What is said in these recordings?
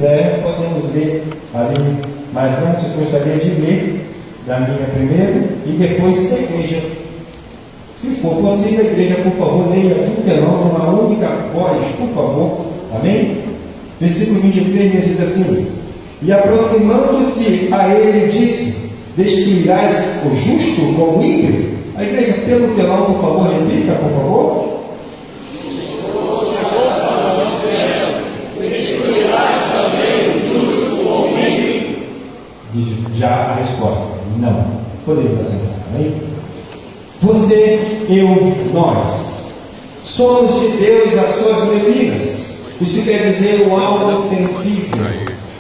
quiser, podemos ler ali. Mas antes gostaria de ler da minha primeiro e depois se a igreja, se for possível, a igreja, por favor, leia tudo que é numa única voz, por favor. Amém? Versículo 23 diz assim: e aproximando-se a ele, disse: destruirás o justo com o ímpio? A igreja, pelo telão, por favor, repita, por favor. Destruirás também o justo com o ímpio? Já a resposta: não. Podemos aceitar, amém? Você, eu, nós somos de Deus as suas medidas. Isso quer dizer o algo sensível.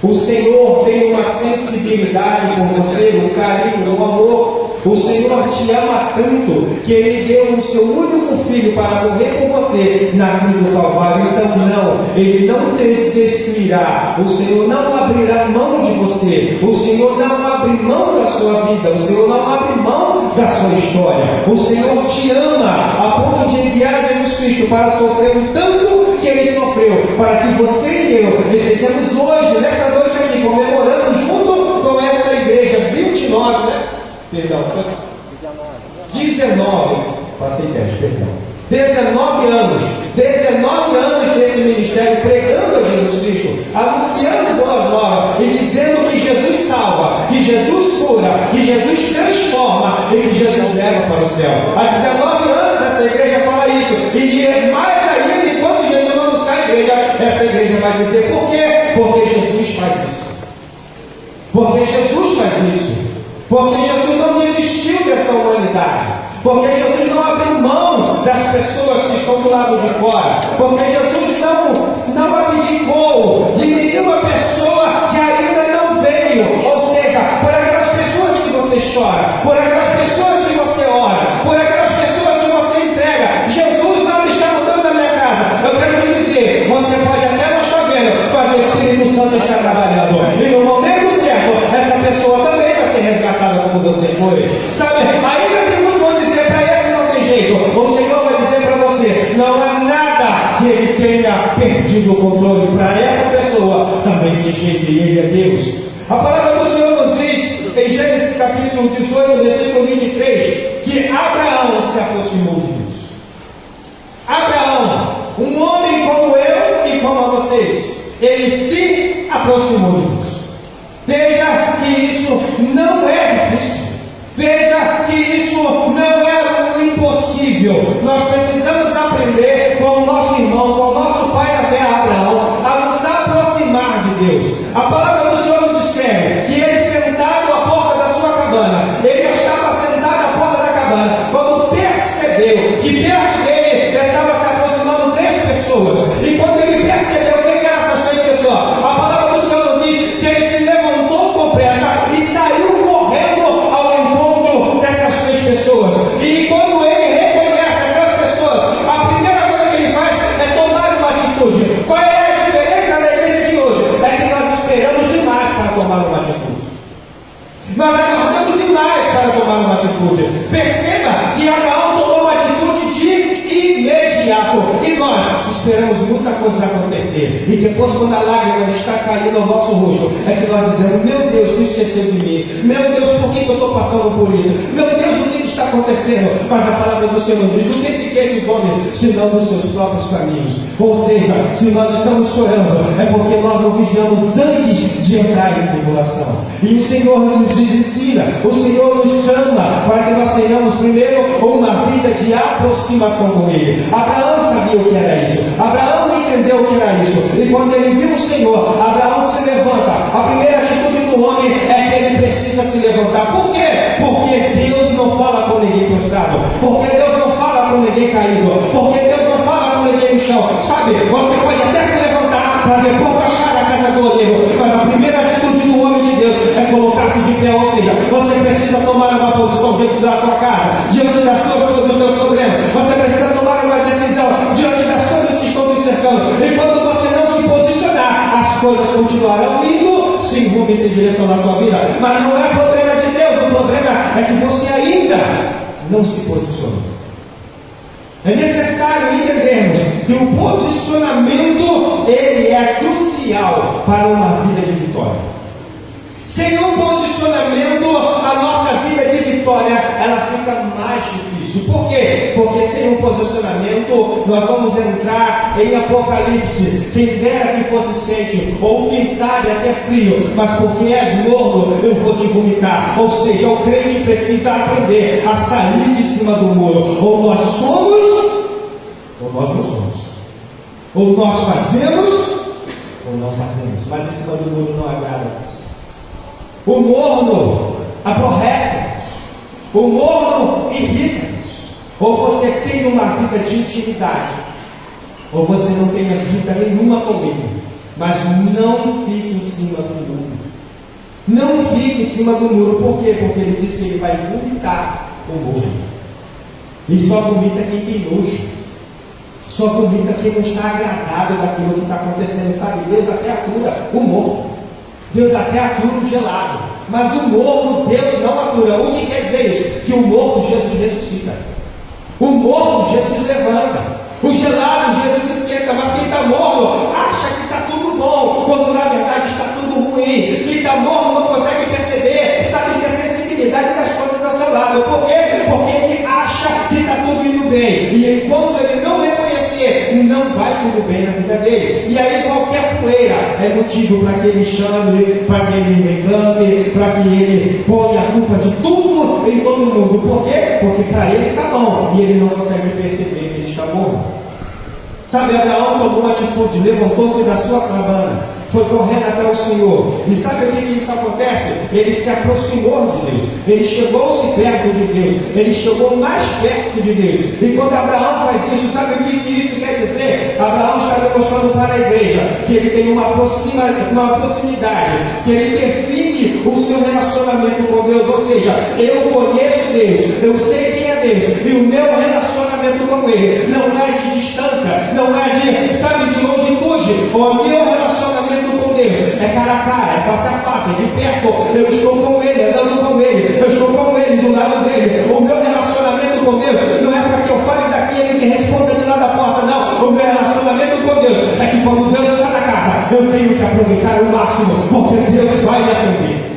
O Senhor tem uma sensibilidade por você, um carinho, um amor. O Senhor te ama tanto que Ele deu o seu único filho para morrer por você na cruz do Calvário. Então não, Ele não te destruirá. O Senhor não abrirá mão de você. O Senhor não abre mão da sua vida. O Senhor não abre mão da sua história. O Senhor te ama a ponto de enviar Jesus Cristo para sofrer o tanto que Ele sofreu, para que você e eu estejamos hoje, nessa noite aqui, comemorando junto com esta igreja 29, né? Perdão, 19, passei 10, perdão. 19 anos desse ministério pregando a Jesus Cristo, anunciando boa nova e dizendo que Jesus salva, que Jesus cura, que Jesus transforma e que Jesus leva para o céu. Há 19 anos essa igreja fala isso, e mais ainda, enquanto Jesus não buscar a igreja, essa igreja vai dizer por quê? Porque Jesus faz isso. Porque Jesus faz isso. Porque Jesus não desistiu dessa humanidade. Porque Jesus não abriu mão das pessoas que estão do lado de fora. Porque Jesus não abdicou de nenhuma pessoa que ainda não veio. Ou seja, por aquelas pessoas que você chora, por aquelas pessoas que você ora, por aquelas pessoas que você entrega. Jesus não está mudando na minha casa. Eu quero te dizer, você pode até não estar vendo, mas o Espírito Santo está trabalhando. E no momento certo, essa pessoa também vai ser resgatada como você foi. Sabe, ainda que muitos vão dizer para esse não tem jeito, o Senhor vai dizer para você, não há nada que Ele tenha perdido o controle. Para essa pessoa também tem jeito, e Ele é Deus. A palavra do Senhor nos diz em Gênesis capítulo 18, versículo 23, que Abraão se aproximou de Deus. Abraão, um homem como eu e como vocês, ele se aproximou de Deus. Veja que isso não é difícil. Veja que isso não é um impossível. Nós precisamos aprender com o nosso irmão, com o nosso pai na fé Abraão, a nos aproximar de Deus. A palavra do Senhor nos descreve que ele sentado à porta da sua cabana, ele estava sentado à porta da cabana, quando percebeu que perto dele estava se aproximando 3 pessoas. E quando ele percebeu quem eram essas 3 pessoas, a palavra do Senhor nos diz que ele se levantou com pressa e saiu correndo ao encontro dessas 3 pessoas. E quando ele reconhece aquelas pessoas, a primeira coisa que ele faz é tomar uma atitude. Qual é a diferença da igreja de hoje? É que nós esperamos demais para tomar uma atitude. Nós aguardamos demais para tomar uma atitude. Perceba que Abraão tomou uma atitude de imediato. E nós esperamos muita coisa acontecer. E depois, quando a lágrima está caindo ao nosso rosto, é que nós dizemos: meu Deus, tu esqueceu de mim. Meu Deus, por que eu estou passando por isso? Meu Deus, o que está acontecendo? Mas a palavra do Senhor diz: o que se queixa os homens, senão dos seus próprios caminhos. Ou seja, se nós estamos chorando, é porque nós não vigiamos antes de entrar em tribulação. E o Senhor nos ensina, o Senhor nos chama para que nós tenhamos primeiro uma vida de aproximação com Ele. Abraão sabia o que era isso. Abraão entendeu o que era isso. E quando ele viu o Senhor, Abraão se levanta. A primeira atitude do homem é que ele precisa se levantar. Por quê? Porque Deus não fala com ninguém prostrado. Porque Deus não fala com ninguém caído. Porque Deus não fala com ninguém no chão. Sabe, você pode até se levantar para depois baixar da casa do oleiro, mas a primeira atitude do homem de Deus é colocar-se de pé. Ou seja, você precisa tomar uma posição dentro da tua casa, diante das coisas, dos teus problemas. Você precisa tomar uma decisão diante das coisas que estão te cercando. E quando você não se posicionar, as coisas continuarão indo sem rumo e sem direção na sua vida. Mas não é problema de Deus, o problema é que você ainda não se posicionou. É necessário entendermos que o posicionamento ele é crucial para uma vida de vitória. Sem um posicionamento, a nossa vida de vitória, ela fica mais difícil. Por quê? Porque sem um posicionamento, nós vamos entrar em Apocalipse. Quem dera que fosses quente, ou quem sabe até frio, mas porque és morno, eu vou te vomitar. Ou seja, o crente precisa aprender a sair de cima do muro. Ou nós somos, ou nós não somos. Ou nós fazemos, ou não fazemos. Mas em cima do muro não agrada a Deus. O morno aborrece-nos. O morno irrita-nos. Ou você tem uma vida de intimidade, ou você não tem vida nenhuma comigo. Mas não fique em cima do muro. Não fique em cima do muro. Por quê? Porque ele diz que ele vai vomitar o muro. E só vomita quem tem nojo. Só vomita quem não está agradável daquilo que está acontecendo. Sabe, Deus até atura o morno. Deus até atura o gelado, mas o morno Deus não atura. O que quer dizer isso? Que o morno Jesus ressuscita, o morno Jesus levanta, o gelado Jesus esquenta, mas quem está morno acha que está tudo bom, quando na verdade está tudo ruim. Quem está morno não consegue perceber, sabe, que a sensibilidade das coisas ao seu lado. Por quê? Porque ele acha que está tudo indo bem, e enquanto ele não reconhecer, não vai tudo bem na vida dele. E aí qualquer poeira é motivo para que ele chame, para que ele reclame, para que ele ponha a culpa de tudo em todo mundo. Por quê? Porque para ele está bom e ele não consegue perceber que ele está morto. Sabe, Abraão tomou uma atitude, levantou-se da sua cabana, foi correndo até o Senhor. E sabe o que isso acontece? Ele se aproximou de Deus, ele chegou-se perto de Deus, ele chegou mais perto de Deus. E quando Abraão faz isso, sabe o que isso quer dizer? Abraão está demonstrando para a igreja que ele tem uma proximidade, que ele define o seu relacionamento com Deus. Ou seja, eu conheço Deus, eu sei quem é Deus, e o meu relacionamento com Ele não é de distância, não é de, sabe, de longitude. O meu relacionamento com Deus é cara a cara, é face a face, é de perto. Eu estou com Ele, andando com Ele, eu estou com Ele, do lado dele. O meu relacionamento com Deus não é para que eu fale daqui e Ele me responda de lá da porta, não. O meu relacionamento com Deus é que quando Deus está na casa, eu tenho que aproveitar o máximo, porque Deus vai me atender.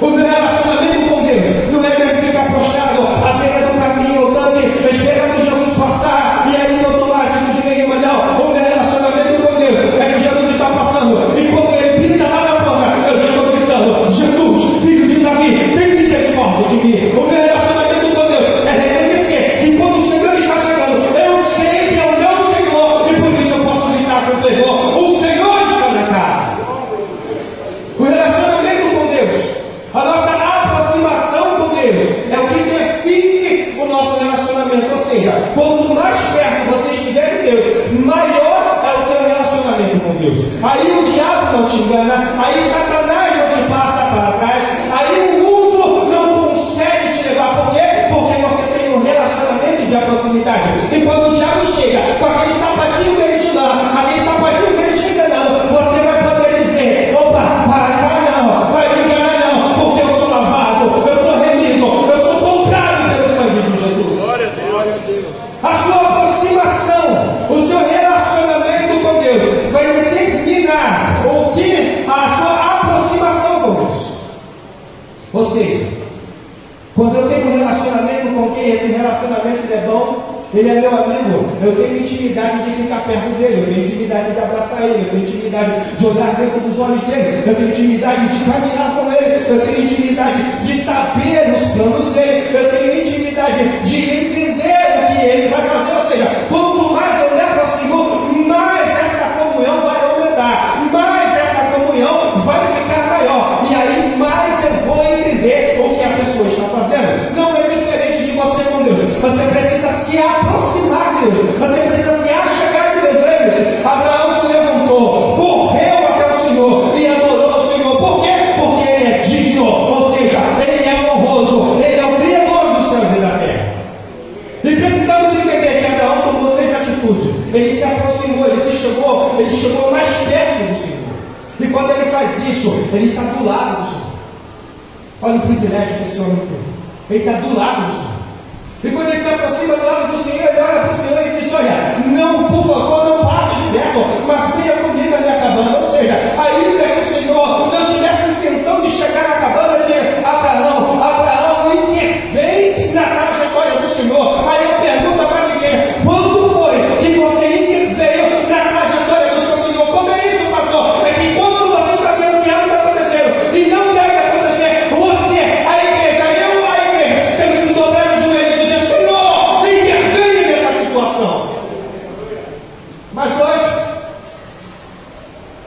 O meu relacionamento com Deus não é para ficar prostrado à beira do caminho, orando, esperando Jesus passar e aí não tomar atitude nenhuma, não. O meu relacionamento com Deus é que Jesus está passando e quando Ele pinta lá na porta, eu já estou gritando: Jesus, filho de Davi, tem misericórdia de mim. O meu relacionamento com Deus é reconhecer que quando o Senhor está chegando, eu sei que é o meu Senhor e por isso eu posso gritar com fervor: o Senhor está na casa. O relacionamento com Deus, a nossa aproximação com Deus é o que define o nosso relacionamento. Ou seja, quanto mais perto você estiver de Deus, maior é o teu relacionamento com Deus. Aí o diabo não te engana, aí Satanás não te passa para trás, aí o mundo não consegue te levar. Por quê? Porque você tem um relacionamento de proximidade. E quando o diabo chega com aquele sapatinho que ele te dá, aquele sapatinho que ele te enganando, você vai poder dizer: opa, para cá não, vai me enganar não, porque eu sou lavado, eu sou remido, eu sou comprado pelo sangue de Jesus. Glória a Deus. A sua aproximação, o seu relacionamento com Deus vai determinar o que a sua aproximação com Deus. Ou seja, quando eu tenho um relacionamento com quem esse relacionamento é bom, ele é meu amigo, eu tenho intimidade de ficar perto dele, eu tenho intimidade de abraçar ele, eu tenho intimidade de olhar dentro dos olhos dele, eu tenho intimidade de caminhar com ele, eu tenho intimidade de saber os planos dele, eu tenho intimidade de entender o que ele vai fazer. Ou seja, quanto mais eu me aproximo, mais essa comunhão vai aumentar, mais essa comunhão vai ficar maior, e aí mais eu vou entender o que a pessoa está fazendo. Não é diferente de você com Deus. Você precisa se aproximar de Deus, você precisa se achegar de Deus. Lembre-se, Abraão se levantou, correu até o Senhor e adorou o Senhor. Por quê? Porque Ele é digno, ou seja, Ele é honroso, Ele é o Criador dos céus e da terra. E precisamos entender que Abraão tomou 3 atitudes. Ele se aproximou, ele chegou mais perto do Senhor. E quando ele faz isso, ele está do lado do Senhor. Olha o privilégio que esse homem tem. Ele está do lado do Senhor. E quando ele se aproxima do lado do Senhor, ele olha para o Senhor e diz: olha, não por favor, não passe direto, mas venha comigo na minha cabana. Ou seja, ainda que o Senhor não tivesse intenção de chegar na cabana de Abraão, Abraão intervém na trajetória do Senhor. Aí eu pergunto para ninguém: quando foi que você interveio na trajetória do seu Senhor? Como é isso, pastor? É que quando você está vendo que algo está acontecendo e não deve acontecer, você, a igreja, eu, a igreja, temos que dobrar os joelhos e dizer: Senhor, intervém nessa situação. Mas hoje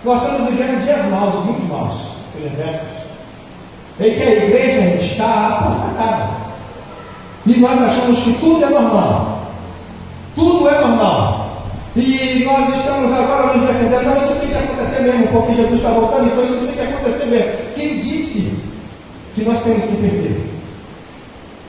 nós estamos vivendo dias maus, muito maus, perversos, em que a igreja está apostatada e nós achamos que tudo é normal, tudo é normal, e nós estamos agora nos defendendo: não, isso tem que acontecer mesmo, porque Jesus está voltando, então isso tem que acontecer mesmo. Quem disse que nós temos que perder?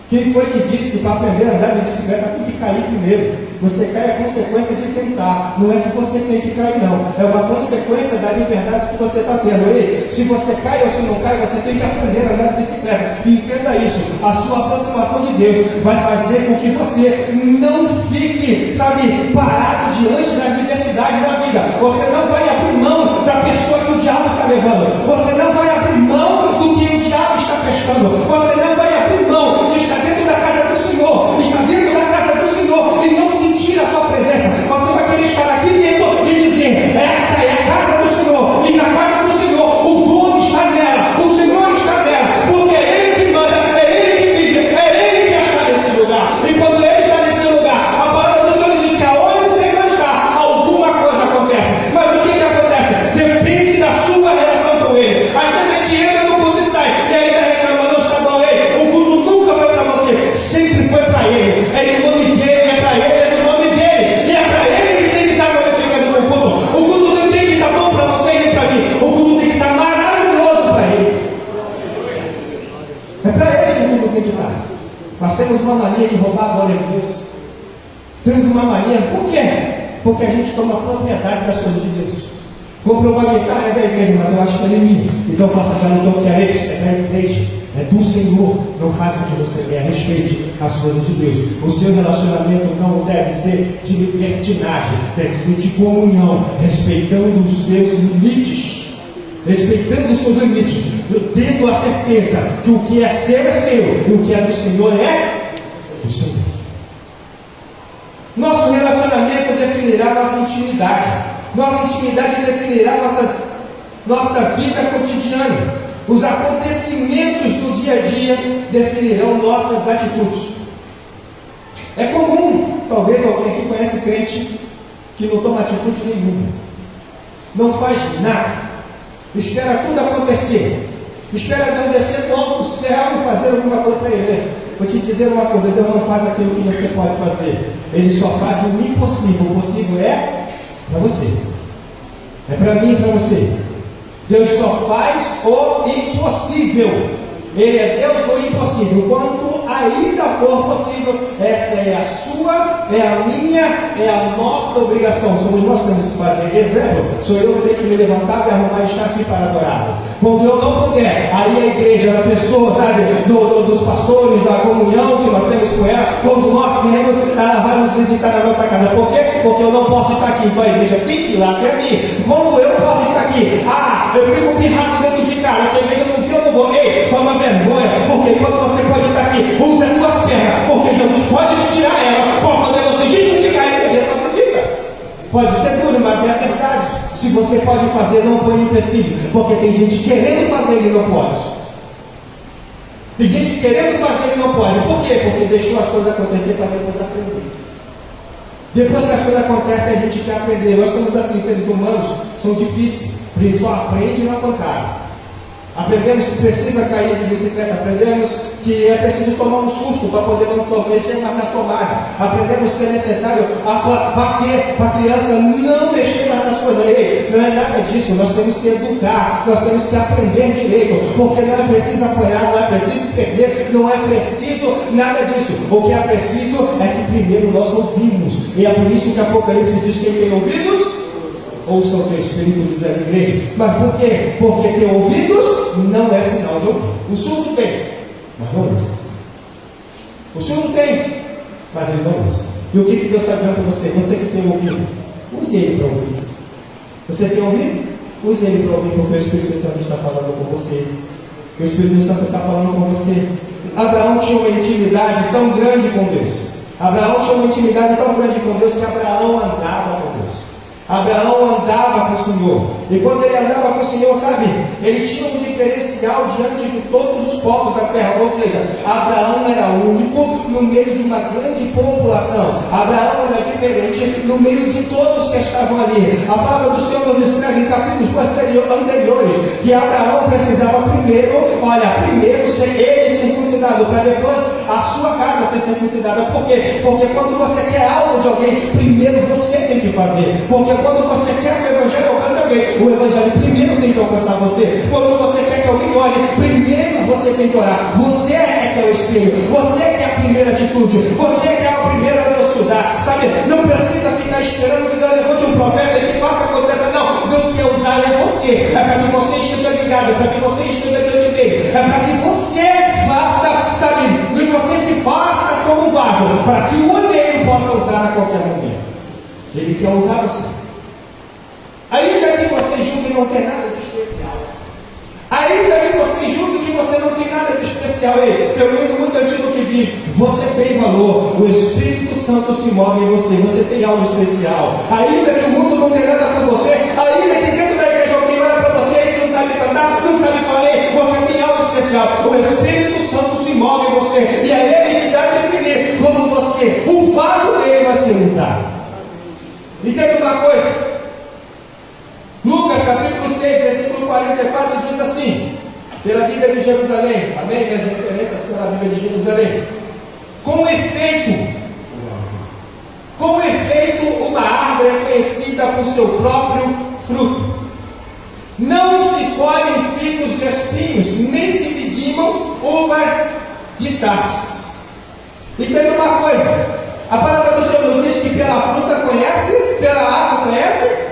Quem foi que disse que para aprender a andar de bicicleta tem que cair primeiro? Você cai a consequência de tentar, não é que você tem que cair, não, é uma consequência da liberdade que você está tendo. Ei, se você cai ou se não cai, você tem que aprender a andar de bicicleta. Entenda isso: a sua aproximação de Deus vai fazer com que você não fique, sabe, parado diante das diversidades da vida. Você não vai abrir mão da pessoa que o diabo está levando, você não vai abrir mão do que o diabo está pescando, você não vai abrir mão do que está dentro da casa do Senhor, está dentro da casa do Senhor, e não sentir a sua presença. Você vai querer estar aqui dentro e dizer: esta é a casa do Senhor, e na casa do Senhor o dono está nela, o Senhor está nela, porque é Ele que manda, é Ele que vive, é Ele que está nesse lugar. E quando Ele está nesse lugar, a palavra do Senhor diz que aonde o Senhor está, alguma coisa acontece. Mas o que acontece? Depende da sua relação com Ele. Às vezes a gente entra no culto e sai, e ainda reclama: não está bom. Ei, o culto nunca foi para você, sempre foi para Ele. É em nome dele, é para Ele, é no nome dele, e é para Ele que tem que estar glorificando no culto. O culto não tem que estar bom para você e nem para mim, o culto tem que estar maravilhoso para Ele. É para Ele que o culto tem que estar. Nós temos uma mania de roubar a glória de Deus. Temos uma mania, por quê? Porque a gente toma propriedade das coisas de Deus. Comprou uma guitarra, é da igreja, mas eu acho que ela é minha, então faça aquela então que é isso, é da igreja, é do Senhor. Não faça o que você quer, respeite as coisas de Deus. O seu relacionamento não deve ser de libertinagem, deve ser de comunhão, respeitando os seus limites, respeitando os seus limites, tendo a certeza que o que é seu e o que é do Senhor é do Senhor. Nosso relacionamento definirá nossa intimidade. Nossa intimidade definirá nossa vida cotidiana. Os acontecimentos do dia a dia definirão nossas atitudes. É comum, talvez alguém aqui conhece crente que não toma atitude nenhuma, não faz nada, espera tudo acontecer, espera Deus descer logo do céu e fazer alguma coisa para ele. Vou te dizer uma coisa: Deus não faz aquilo que você pode fazer, Ele só faz o impossível. O possível é para você, é para mim e para você. Deus só faz o impossível. Ele é Deus do impossível. Quanto ainda for possível, essa é a sua, é a minha, é a nossa obrigação. Somos nós que temos que fazer. Exemplo, sou eu que tenho que me levantar e arrumar e estar aqui para adorá-lo. Quando eu não puder, aí a igreja, a pessoa, sabe, dos pastores, da comunhão que nós temos com ela, quando nós temos, ela vai nos visitar na nossa casa. Por quê? Porque eu não posso estar aqui, então a igreja tem que ir lá até mim. Quando eu posso estar aqui, eu fico pirrado dentro de casa, essa igreja não viu, eu não vou. Ei, toma vergonha, porque quando você pode estar aqui, use as tuas pernas, porque Jesus pode te tirar ela, para poder você justificar essa igreja visita. Pode ser duro, mas é a verdade. Se você pode fazer, não põe empecilho, porque tem gente querendo fazer e não pode. Tem gente querendo fazer e não pode. Por quê? Porque deixou as coisas acontecer para depois aprender. Depois que as coisas acontecem, a gente quer aprender. Nós somos assim, seres humanos, são difíceis. Só aprende na pancada. Aprendemos que precisa cair de bicicleta, aprendemos que é preciso tomar um susto para poder não mexer mais na tomada, aprendemos que é necessário bater para a criança não mexer mais nas coisas. Ei, não é nada disso, nós temos que educar, nós temos que aprender direito, porque não é preciso apanhar, não é preciso perder, não é preciso nada disso. O que é preciso é que primeiro nós ouvimos, e é por isso que Apocalipse diz que quem tem ouvidos, ouçam o que o Espírito diz à igreja. Mas por quê? Porque ter ouvidos não é sinal de ouvir. O surdo tem, mas não ouça. O surdo tem, mas ele não ouça. E o que Deus está dizendo para você? Você que tem ouvido, use ele para ouvir. Você tem ouvido? Use ele para ouvir, porque o Espírito Santo está falando com você. O Espírito Santo está falando com você. Abraão tinha uma intimidade tão grande com Deus. Abraão tinha uma intimidade tão grande com Deus que Abraão andava com Deus. Abraão andava com o Senhor. E quando ele andava com o Senhor, sabe, ele tinha um diferencial diante de todos os povos da terra. Ou seja, Abraão era único no meio de uma grande população. Abraão era diferente no meio de todos que estavam ali. A palavra do Senhor nos descreve em capítulos anteriores que Abraão precisava primeiro ser ele circuncidado, para depois a sua casa ser circuncidada. Por quê? Porque quando você quer algo de alguém, primeiro você tem que fazer. Porque quando você quer que o Evangelho alcance alguém, o Evangelho primeiro tem que alcançar você. Quando você quer que alguém ore, primeiro você tem que orar. Você é que é o espelho. Você que é a primeira atitude. Você que é o primeiro a Deus te usar. Sabe, não precisa ficar esperando que Deus levante um profeta e que faça acontecer. Não, Deus quer usar você. É para que você esteja ligado, é para que você esteja diante dele. É para que você faça, sabe, que você se faça como um vaso, para que o oleiro possa usar a qualquer momento. Ele quer usar você. Ainda que você julgue não ter nada de especial. Ainda que você julgue que você não tem nada de especial. Tem um livro muito antigo que diz: você tem valor, o Espírito Santo se move em você, você tem algo especial. Ainda que o mundo não tenha nada por você, ainda que dentro da igreja alguém olha para você e não sabe cantar, não sabe falar, você tem algo especial. O Espírito Santo se move em você, e é ele que dá a definir como você, o vaso dele vai ser usado. Entende uma coisa? Lucas capítulo 6, versículo 44 diz assim, pela Bíblia de Jerusalém, amém? As referências pela Bíblia de Jerusalém. Com efeito, uma árvore é conhecida por seu próprio fruto. Não se colhem figos de espinhos, nem se vidimam uvas de sarças. Entende uma coisa? A palavra do Senhor diz que pela fruta conhece, pela árvore conhece.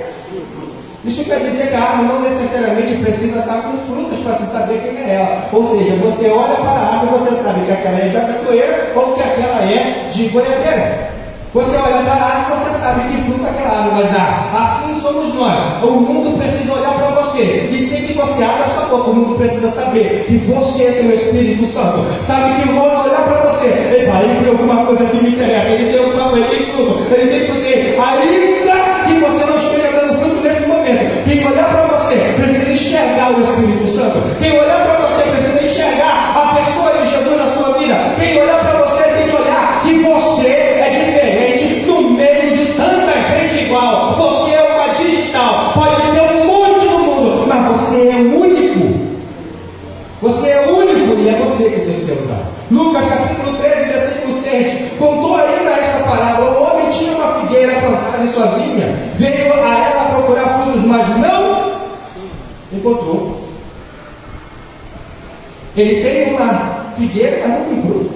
Isso quer dizer que a árvore não necessariamente precisa estar com frutas para se saber quem é ela. Ou seja, você olha para a árvore e você sabe que aquela é de abacatoeira ou que aquela é de goiabeira. Você olha para a árvore e você sabe que fruta aquela árvore vai dar. Assim somos nós. O mundo precisa olhar para você. E sempre que você abre a sua boca, o mundo precisa saber que você tem o Espírito Santo. Sabe que o mundo olhar para você. Epa, ele tem alguma coisa que me interessa. Ele tem alguma coisa, ele tem fruto. Ele tem fruto. Ainda que você não esteja dando fruto nesse momento, quem olhar para você precisa enxergar o Espírito Santo. Quem olhar para você precisa enxergar a pessoa de Jesus na sua vida. Quem olhar para você tem que olhar que você é diferente no meio de tanta gente igual. Você é uma digital. Pode ter um monte no mundo, mas você é único. Você é único e é você que Deus quer usar. Lucas capítulo 13, versículo 6 contou ainda esta parábola. O homem tinha uma figueira plantada em sua vinha, veio a ela procurar frutos, mas não encontrou. Ele tem uma figueira, mas não tem fruto.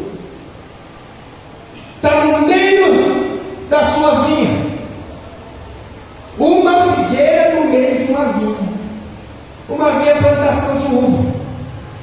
Está no meio da sua vinha. Uma figueira no meio de uma vinha. Uma vinha é plantação de uva.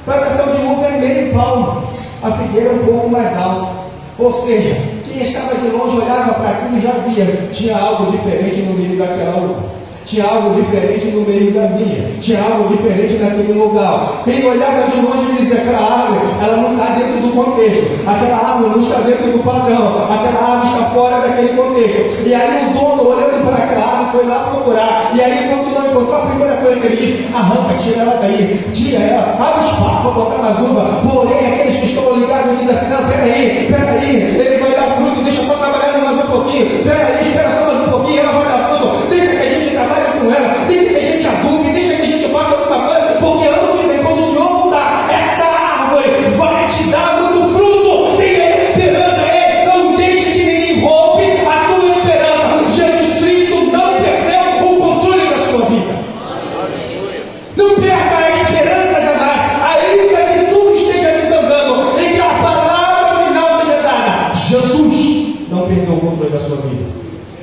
Plantação de uva é meio palmo. A figueira é um pouco mais alta. Ou seja, quem estava de longe olhava para aquilo e já via. Tinha algo diferente no meio daquela uva. Tinha algo diferente no meio da vinha. Tinha algo diferente naquele lugar. Quem olhava de longe dizia: aquela árvore, ela não está dentro do contexto. Aquela árvore não está dentro do padrão. Aquela árvore está fora daquele contexto. E aí o dono, olhando para aquela árvore, foi lá procurar. E aí, quando não encontrou, a primeira coisa que ele diz: arranca, tira ela daí. Tira ela, abre espaço para botar mais uva. Porém, aqueles que estão ligados dizem assim: não, peraí, ele vai dar fruto, deixa só trabalhar mais um pouquinho. Peraí, espera só mais um pouquinho, ela vai dar fruto. Deixa que a gente trabalhe com ela, deixa que a gente adume, deixa que a gente faça alguma coisa, porque ano que vem, quando o Senhor mudar, essa árvore vai te dar muito fruto. Tenha esperança, não deixe que ninguém roube a tua esperança. Jesus Cristo não perdeu o controle da sua vida. Não perca a esperança jamais, ainda que tudo esteja desandando, em que a palavra final seja dada. Jesus não perdeu o controle da sua vida.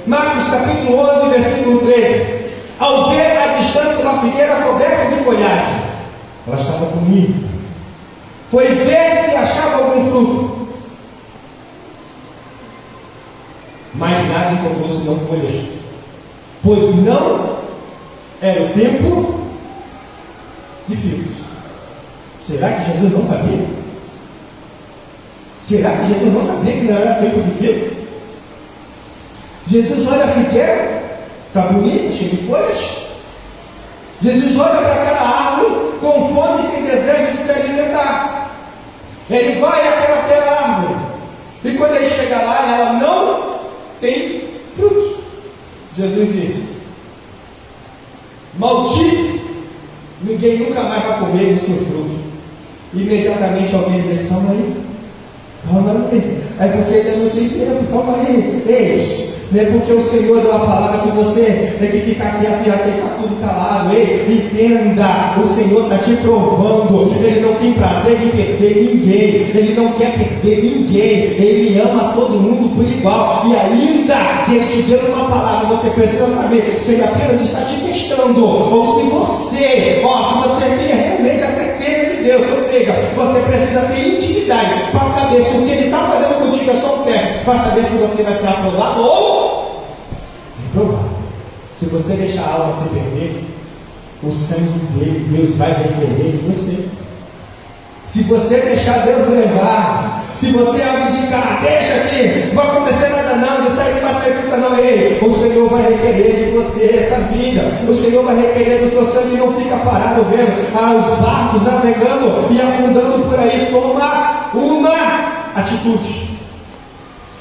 Marcos capítulo 11, versículo 13. Ao ver à distância uma figueira coberta de folhagem, ela estava bonita. Foi ver se achava algum fruto, mas nada encontrou senão folhas. pois não era o tempo de filhos. Será que Jesus não sabia? Será que Jesus não sabia que não era tempo de filhos? Jesus olha a figueira, está bonita, cheia de folhas. Jesus olha para aquela árvore com fome e tem desejo de se alimentar. Ele vai àquela árvore. E quando ele chega lá, ela não tem frutos. Jesus diz: maldito, ninguém nunca mais vai comer do seu fruto. Imediatamente alguém diz: calma aí, é porque ainda não tem tempo, calma aí, ei. Não é porque o Senhor deu a palavra que você tem que ficar quieto e aceitar tudo calado. Ei, entenda, o Senhor está te provando. Ele não tem prazer em perder ninguém. Ele não quer perder ninguém. Ele ama todo mundo por igual. E ainda que Ele te deu uma palavra, você precisa saber se Ele apenas está te testando, ou se você tem realmente a certeza de Deus. Ou seja, você precisa ter intimidade para saber se o que Ele está fazendo contigo é só um teste, para saber se você vai ser aprovado ou reprovar. Se você deixar a alma se perder, o sangue dele, Deus vai requerer de você. Se você deixar Deus levar, se você abdicar, deixa aqui, não vai acontecer nada não, de sair para sair fica não, ei, o Senhor vai requerer de você essa vida, o Senhor vai requerer do seu sangue. Não fica parado vendo os barcos navegando e afundando por aí. Toma uma atitude.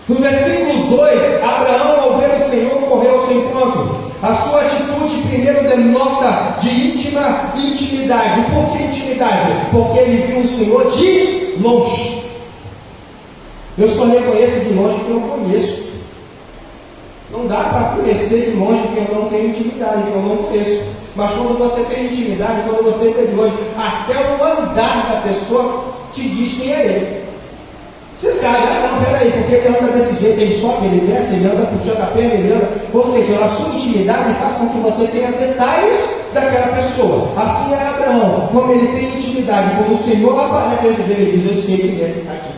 No versículo 2, Abraão, ao ver o Senhor, correu ao seu encontro. A sua atitude primeiro denota de intimidade. Por que intimidade? Porque ele viu o Senhor de longe. Eu só reconheço de longe quem eu conheço. Não dá para conhecer de longe quem eu não tenho intimidade, quem eu não conheço. Mas quando você tem intimidade, quando você vê de longe, até o andar da pessoa te diz quem é ele. Você sabe, não, peraí, porque ele anda desse jeito, ele sobe, ele desce, ele anda puxando a perna, ele anda. Ou seja, a sua intimidade faz com que você tenha detalhes daquela pessoa. Assim é Abraão, como ele tem intimidade, quando o Senhor aparece diante dele, ele diz: eu sei quem é que está aqui.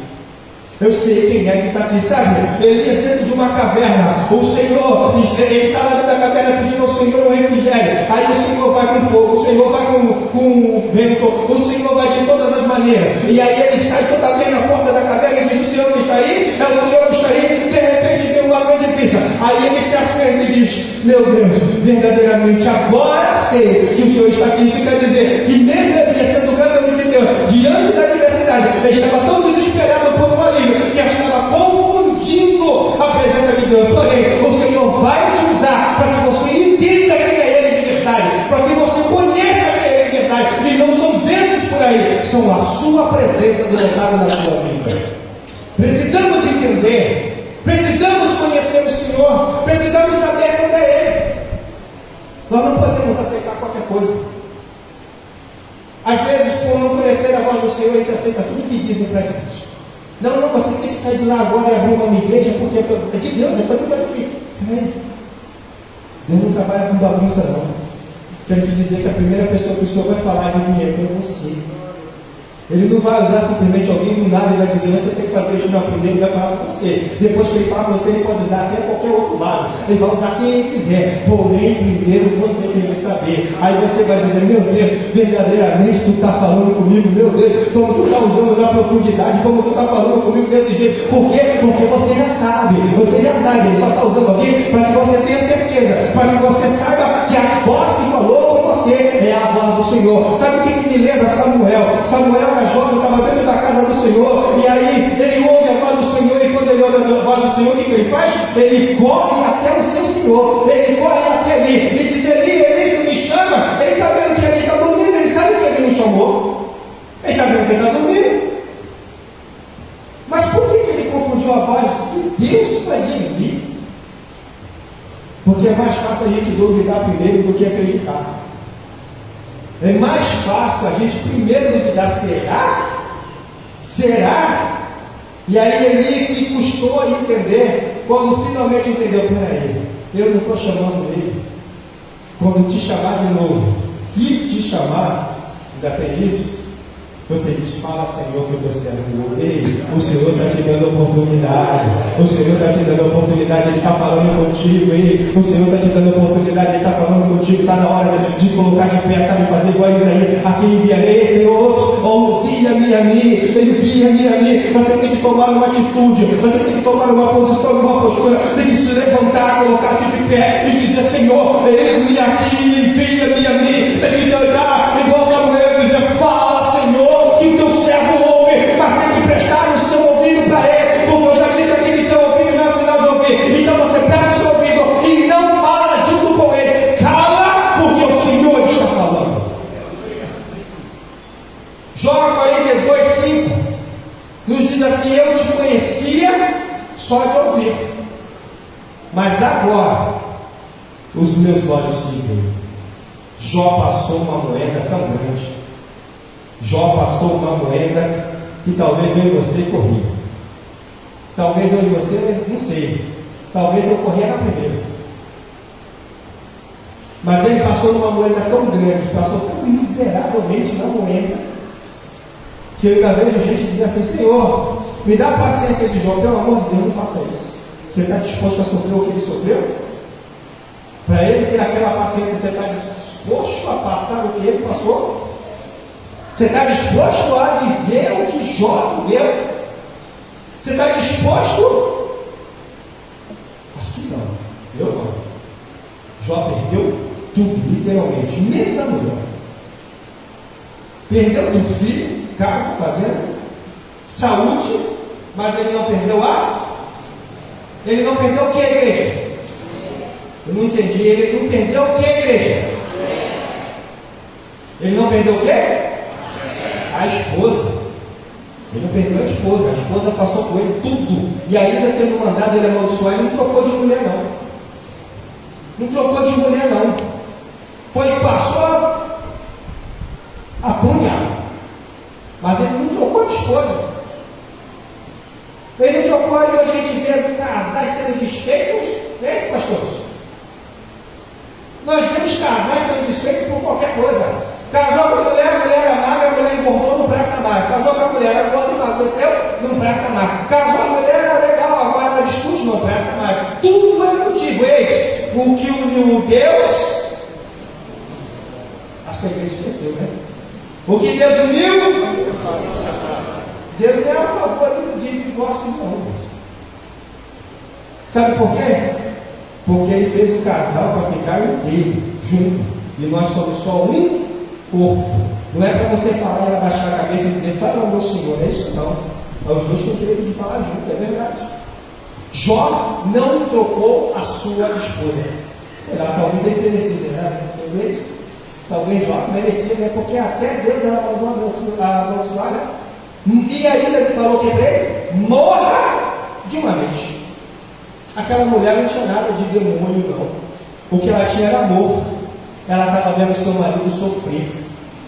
Eu sei quem é que está aqui, sabe? Elias dentro de uma caverna, o Senhor, ele está lá dentro da caverna pedindo ao Senhor um refrigério. Aí o Senhor vai com fogo, o Senhor vai com vento, o Senhor vai de todas as maneiras. E aí ele sai toda bem na porta da caverna e diz: o Senhor que está aí? É o Senhor que está aí. De repente vem uma grande brisa. Aí ele se acende e diz: meu Deus, verdadeiramente agora sei que o Senhor está aqui. Isso quer dizer que mesmo Elias sendo grande homem de Deus, diante da adversidade, ele estava tão desesperado por um alívio que estava confundindo a presença de Deus. Porém, o Senhor vai te usar para que você entenda quem é Ele de verdade, para que você conheça quem é Ele de verdade. E não são ventos por aí, são a sua presença denotada na sua vida. Precisamos entender, precisamos conhecer o Senhor, precisamos saber quem é Ele. Nós não podemos aceitar qualquer coisa. Às vezes, por não conhecer a voz do Senhor, a gente aceita tudo que dizem para a gente. Não, você tem que sair de lá agora e abrir uma igreja, porque é de Deus, é para tudo assim. Deus não trabalha com bagunça, não. Quero te dizer que a primeira pessoa que o Senhor vai falar de mim é você. Ele não vai usar simplesmente alguém do nada e vai dizer: você tem que fazer isso. Não, primeiro ele vai falar com você. Depois que ele falar com você, ele pode usar até qualquer outro vaso. Ele vai usar quem ele quiser. Porém, primeiro você tem que saber. Aí você vai dizer: meu Deus, verdadeiramente tu está falando comigo. Meu Deus, como tu está usando na profundidade, como tu está falando comigo desse jeito. Por quê? Porque você já sabe. Você já sabe. Ele só está usando alguém para que você tenha certeza. Para que você saiba que a voz que falou com você é a voz do Senhor. Sabe o que me lembra Samuel? Samuel era jovem, estava dentro da casa do Senhor, e aí ele ouve a voz do Senhor, e quando ele ouve a voz do Senhor, o que ele faz? Ele corre até o seu Senhor, ele corre até ali, e diz: Eli, tu me chama. Ele está vendo que ele está dormindo, ele sabe que ele não chamou, ele está vendo que ele está dormindo. Mas por que ele confundiu a voz de Deus para de mim? Porque é mais fácil a gente duvidar primeiro do que acreditar. É mais fácil a gente primeiro duvidar: será? Será? E aí Eli, que custou a entender, quando finalmente entendeu: peraí, eu não estou chamando ele. Quando te chamar de novo, se te chamar, ainda tem isso, Você diz, fala, Senhor, que o teu servo ouve. O Senhor está te dando oportunidade. O Senhor está te dando oportunidade. Ele está falando contigo. O Senhor está te dando oportunidade. Ele está falando contigo. Está na hora de colocar de pé, sabe, fazer igual a Isaías. A quem enviarei, Senhor? Envia-me a mim. Envia-me a mim. Você tem que tomar uma atitude. Você tem que tomar uma posição, uma postura. Tem que se levantar, colocar-te de pé e dizer, Senhor, eis-me aqui. Envia-me a mim. Tem que se olhar igual Samuel e dizer, fala, Senhor, que o teu servo ouve, mas tem que prestar o seu ouvido para ele, porque eu já disse aqui que teu ouvido não é sinal de ouvir. Então você pega o seu ouvido e não fala junto com ele, cala, porque o Senhor está falando. Jó 42:5 nos diz assim: eu te conhecia só de ouvir, mas agora os meus olhos te veem. Jó passou uma moeda tão grande. Jó passou uma moeda que talvez eu e você corria. Talvez eu e você, não sei. Talvez eu corria na primeira. Mas ele passou uma moeda tão grande, passou tão miseravelmente na moeda, que eu ainda vejo gente dizer assim: Senhor, me dá paciência de Jó, pelo amor de Deus, não faça isso. Você está disposto a sofrer o que ele sofreu? Para ele ter aquela paciência, você está disposto a passar o que ele passou? Você está disposto a viver o que Jó viveu? Você está disposto? Acho que não. Eu não. Jó perdeu tudo, literalmente, menos a mulher. Perdeu tudo: filho, casa, fazenda, saúde, mas ele não perdeu Ele não perdeu o que, igreja? Eu não entendi. Ele não perdeu o que, igreja? Ele não perdeu o quê? A esposa. Ele não perdeu a esposa passou com ele tudo, e ainda tendo mandado ele amaldiçoar, ele não trocou de mulher não trocou de mulher não, foi que passou a punhar, mas ele não trocou de esposa, ele não trocou. E hoje a gente vê casais sendo desfeitos, não é isso, pastores? Nós vemos casais sendo desfeitos por qualquer coisa. Casou com a mulher é magra, a mulher engordou, não presta mais. Casou com a mulher, a gorda emagreceu, não presta mais. Casou com a mulher, era legal, agora ela discute, não presta mais. Tudo é motivo. Eis, o que uniu Deus, acho que a igreja esqueceu, né? O que Deus uniu, Deus não é a favor de divórcio, não. Sabe por quê? Porque ele fez o casal para ficar inteiro, junto. E nós somos só um corpo. Não é para você falar e abaixar a cabeça e dizer, fala, meu Senhor, é isso não. Os dois têm direito de falar junto, é verdade. Jó não trocou a sua esposa. Será? Talvez ele merecia, né? Talvez Jó merecia, né? Porque até Deus ela mandou abençoar, né? E ainda ele falou que ele morra de uma vez. Aquela mulher não tinha nada de demônio, não. O que ela tinha era amor. Ela estava vendo o seu marido sofrer.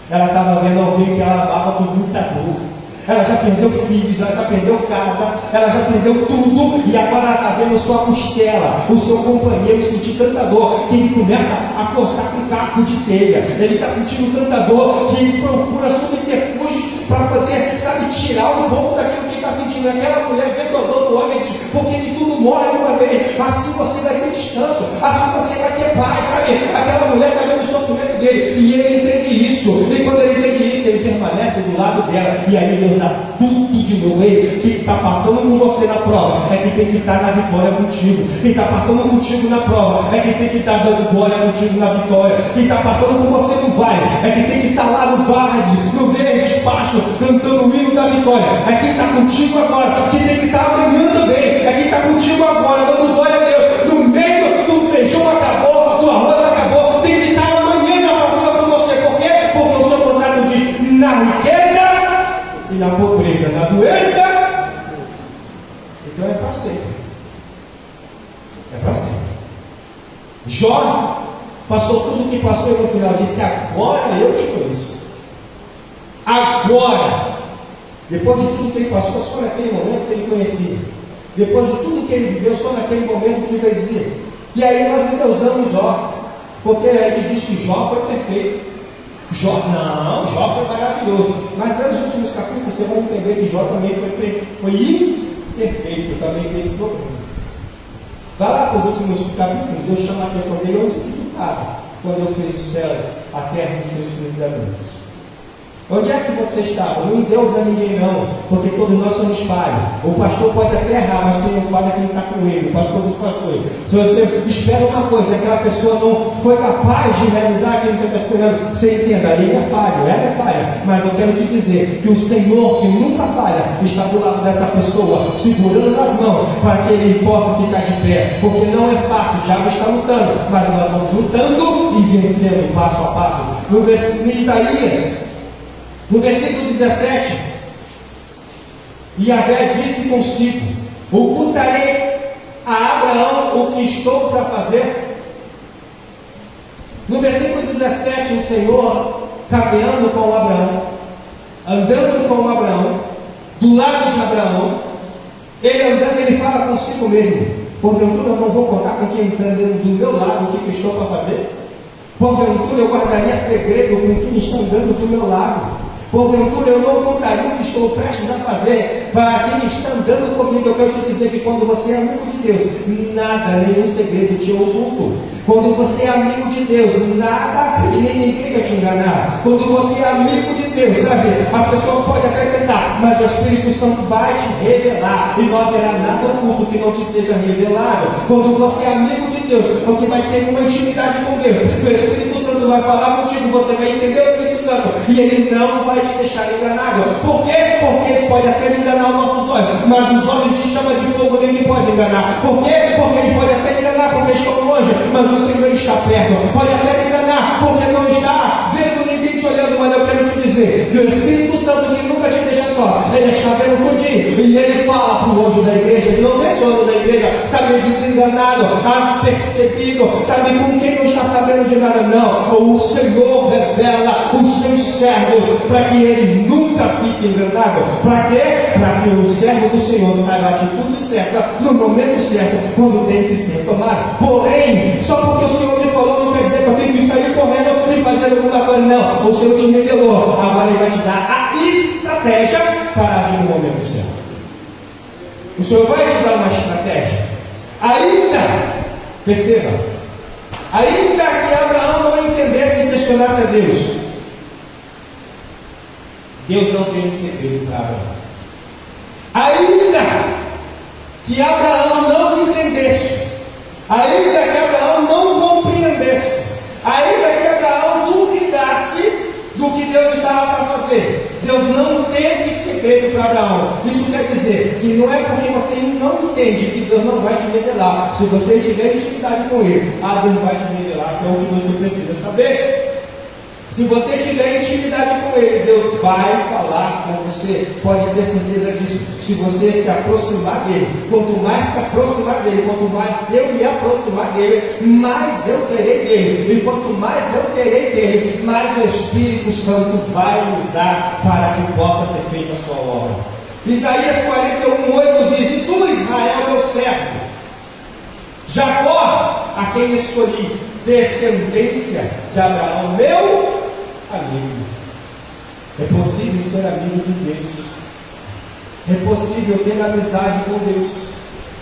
Ela estava vendo alguém que ela amava com muita dor. Ela já perdeu filhos, ela já perdeu casa, ela já perdeu tudo. E agora ela está vendo sua costela, o seu companheiro sentir tanta dor que ele começa a coçar com caco de telha. Ele está sentindo tanta dor que ele procura subterfúgio para poder, sabe, tirar um pouco daquilo que está sentindo. Aquela mulher vendo a dor do homem, porque que tudo morre de uma vez. Assim você vai ter descanso, assim você vai ter paz, sabe? Aquela mulher está vendo o sofrimento dele e ele entende isso. E quando ele entende isso, ele permanece do lado dela. E aí Deus dá tudo de novo. Ele que está passando com você na prova é que tem que estar na vitória contigo. Quem está passando contigo na prova é que tem que estar dando glória contigo na vitória. Quem está passando com você no vale é que tem que estar lá no verde, no verde espaço, cantando o hino da vitória. É quem está contigo agora, que tem que estar amanhã também. É quem está contigo agora, dando glória a Deus. No meio do feijão acabou, do arroz acabou, tem que estar amanhã na favor com você. Por quê? Porque o seu contrato diz: na riqueza e na pobreza, na doença. Então é para sempre. É para sempre. Jó passou tudo o que passou e no final disse: agora eu te conheço. Agora, depois de tudo que ele passou, só naquele momento que ele conhecia. Depois de tudo que ele viveu, só naquele momento que ele dizia. E aí nós endeusamos Jó, porque a gente diz que Jó foi perfeito. Jó foi maravilhoso. Mas nos últimos capítulos você vai entender que Jó também foi imperfeito, também teve problemas. Vai lá para os últimos capítulos, Deus chama a atenção dele onde que estava quando eu fiz os céus, a terra e os seus fundamentos. Onde é que você estava? Não endeusa ninguém não, porque todos nós somos falhos. O pastor pode até errar, mas quem não falha é quem está com ele, o pastor dos pastores. Se você espera uma coisa, aquela pessoa não foi capaz de realizar aquilo que você está esperando, você entenda, ele é falho, ela é falha. Mas eu quero te dizer que o Senhor, que nunca falha, está do lado dessa pessoa, segurando nas mãos, para que ele possa ficar de pé. Porque não é fácil, o diabo está lutando, mas nós vamos lutando e vencendo passo a passo. No Isaías, no versículo 17, Yahvé disse consigo: ocultarei a Abraão o que estou para fazer. No versículo 17, o Senhor caminhando com Abraão, andando com Abraão, do lado de Abraão, ele andando, ele fala consigo mesmo: porventura eu não vou contar com quem está andando do meu lado o que estou para fazer? Porventura eu guardaria segredo com quem está andando do meu lado? Porventura eu não contaria o que estou prestes a fazer para quem está andando comigo? Eu quero te dizer que quando você é amigo de Deus, nada, nenhum segredo te oculto. Quando você é amigo de Deus, nada e nem ninguém vai te enganar. Quando você é amigo de Deus, sabe, as pessoas podem até tentar, mas o Espírito Santo vai te revelar e não haverá nada oculto que não te seja revelado. Quando você é amigo de Deus, você vai ter uma intimidade com Deus. O Espírito Santo vai falar contigo, você vai entender o Espírito Santo e ele não vai te deixar enganado. Por quê? Porque eles podem até enganar os nossos olhos, mas os olhos de chama de fogo ninguém pode enganar. Por quê? Porque eles podem até enganar porque estão longe, mas o Senhor está perto. Pode até enganar porque não está vendo ninguém te olhando, mas eu quero te dizer que o Espírito Santo, que nunca te deixa só, ele está vendo tudinho e ele fala para o anjo da igreja. Ele não deixa o anjo da igreja, sabe, desenganado, apercebido, sabe, com quem não está sabendo de nada. Não, o Senhor revela os seus servos para que eles nunca fiquem enganados. Para quê? Para que o servo do Senhor saiba a atitude certa, no momento certo, quando tem que ser tomado. Porém, só porque o Senhor me falou, não quer dizer que eu tenho que sair correndo e fazer alguma coisa. Não, o Senhor te revelou, agora Ele vai te dar a estratégia para agir no momento certo. O Senhor vai te dar uma estratégia. Ainda, perceba, ainda que Abraão não entendesse e questionasse a Deus, Deus não tem um segredo para Abraão. Ainda que Abraão não entendesse, ainda que Abraão não compreendesse, ainda que Abraão duvidasse do que Deus estava para fazer, Deus não teve segredo para Abraão. Isso quer dizer que não é porque você não entende que Deus não vai te revelar. Se você tiver intimidade com Ele, Deus vai te revelar, que é o que você precisa saber. Se você tiver intimidade com Ele, Deus vai falar com você. Pode ter certeza disso. Se você se aproximar dEle, quanto mais se aproximar dEle, quanto mais eu me aproximar dEle, mais eu terei dEle. E quanto mais eu terei dEle, mais o Espírito Santo vai usar para que possa ser feita a sua obra. Isaías 41:8 diz: e tu, Israel, meu servo, Jacó, a quem escolhi, descendência de Abraão, meu amigo. É possível ser amigo de Deus. É possível ter amizade com Deus.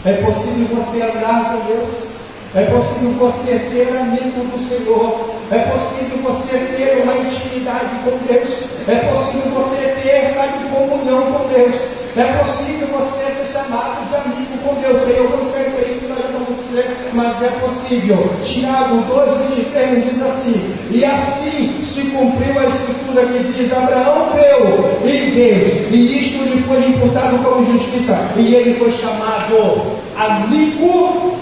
É possível você andar com Deus. É possível você ser amigo do Senhor. É possível você ter uma intimidade com Deus. É possível você ter, sabe, comunhão com Deus. É possível você ser chamado de amigo com Deus. Tem algumas características que nós já vamos dizer, mas é possível. Tiago 2:23 nos diz assim: e assim se cumpriu a escritura que diz: Abraão creu em Deus, e isto lhe foi imputado como justiça, e ele foi chamado amigo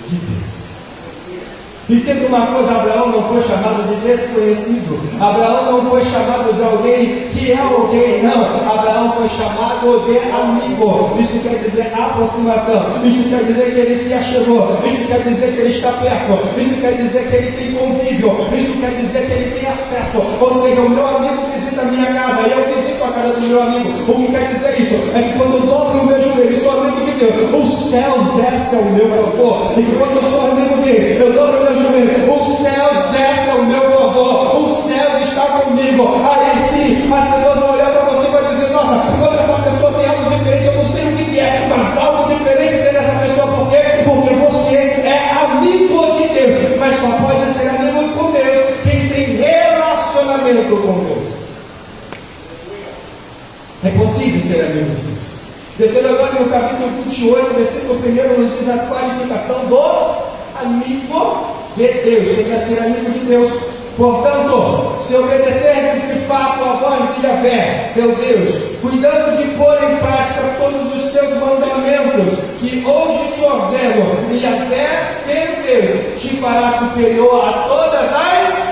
de Deus. Entenda uma coisa: Abraão não foi chamado de desconhecido. Abraão não foi chamado de alguém que é alguém, não. Abraão foi chamado de amigo. Isso quer dizer aproximação. Isso quer dizer que ele se achegou. Isso quer dizer que ele está perto. Isso quer dizer que ele tem convívio. Isso quer dizer que ele tem acesso. Ou seja, o meu amigo visita a minha casa e eu visito a casa do meu amigo. O que quer dizer isso? É que quando eu dobro o meu joelho e sou amigo de Deus, os céus descem ao meu favor. E que quando eu sou amigo dele, eu dobro o meu joelho, os céus descem ao meu favor. Os céus estavam amigo, aí sim as pessoas vão olhar para você e vão dizer: nossa, quando essa pessoa tem algo diferente, eu não sei o que é, mas algo diferente tem nessa pessoa. Por quê? Porque você é amigo de Deus, mas só pode ser amigo com Deus quem tem relacionamento com Deus. É possível ser amigo de Deus. Deuteronômio no capítulo 28, versículo 1, nos diz as qualificações do amigo de Deus. Chega a ser amigo de Deus. Portanto, se obedecerdes de fato a voz de Yahvé, teu Deus, cuidando de pôr em prática todos os seus mandamentos, que hoje te ordeno, e Yahvé, teu Deus, te fará superior a todas as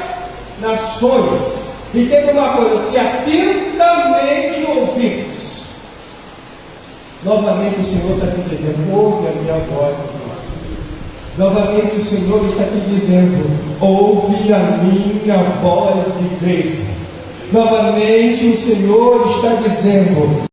nações. Entenda uma coisa: se atentamente ouvirdes, novamente o Senhor está te dizendo: ouve a minha voz. Novamente o Senhor está te dizendo: ouve a minha voz, igreja. Novamente o Senhor está dizendo: